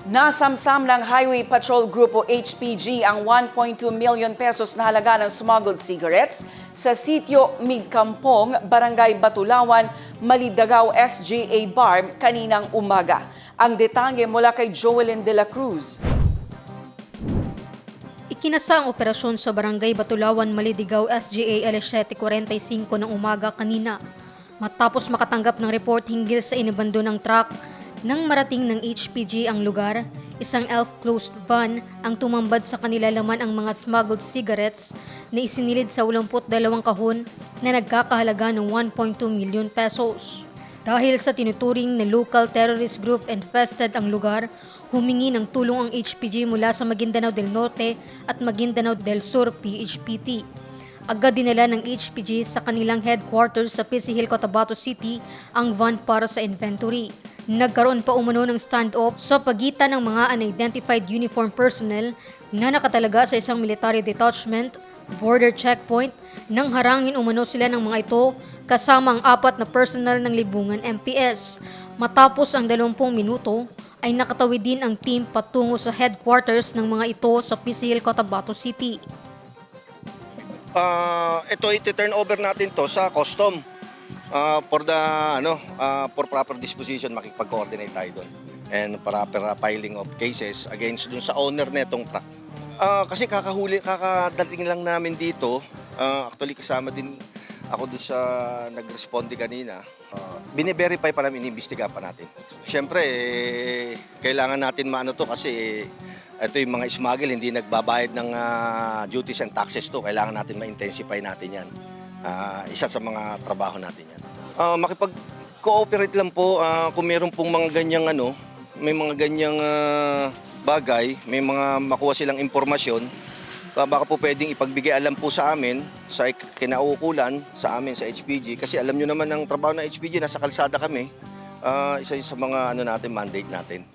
Nasamsam ng Highway Patrol Grupo HPG ang 1.2 million pesos na halaga ng smuggled cigarettes sa sitio Migkampong, Barangay Batulawan, Malidagaw SJA Bar kaninang umaga. Ang detalye mula kay Joelyn de la Cruz. Ikinasa ang operasyon sa Barangay Batulawan, Malidigaw, SGA alas 7:45 ng umaga kanina. Matapos makatanggap ng report hinggil sa inibando ng truck, nang marating ng HPG ang lugar, isang elf-closed van ang tumambad sa kanila, laman ang mga smuggled cigarettes na isinilid sa 82 kahon na nagkakahalaga ng 1.2 million pesos. Dahil sa tinuturing na local terrorist group infested ang lugar, humingi ng tulong ang HPG mula sa Maguindanao del Norte at Maguindanao del Sur PHPT. Agad dinala ng HPG sa kanilang headquarters sa PC Hill, Cotabato City ang van para sa inventory. Nagkaroon pa umano ng standoff sa pagitan ng mga unidentified uniform personnel na nakatalaga sa isang military detachment border checkpoint nang harangin umano sila ng mga ito kasama ang 4 na personnel ng Libungan MPS. Matapos ang 20 minuto ay nakatawid din ang team patungo sa headquarters ng mga ito sa PC Hill, Cotabato City. Ito iti-turn over natin to sa custom. For proper disposition, makikipag-coordinate tayo doon. And proper filing of cases against dun sa owner netong truck. Kasi kakadating lang namin dito. Actually kasama din ako dun sa nag-responde kanina. Bine-verify pa namin, inimbestigahan pa natin. Siyempre, kailangan natin maano to kasi ito yung mga smuggle, hindi nagbabayad ng duties and taxes to. Kailangan natin ma-intensify natin yan. Isa sa mga trabaho natin yan. Makipag-cooperate lang po kung meron pong mga ganyang may mga ganyang bagay, may mga makuha silang impormasyon, baka po pwedeng ipagbigay alam po sa amin, sa kinauukulan, sa amin, sa HPG. Kasi alam nyo naman ang trabaho ng HPG, nasa kalsada kami. Isa sa mga mandate natin.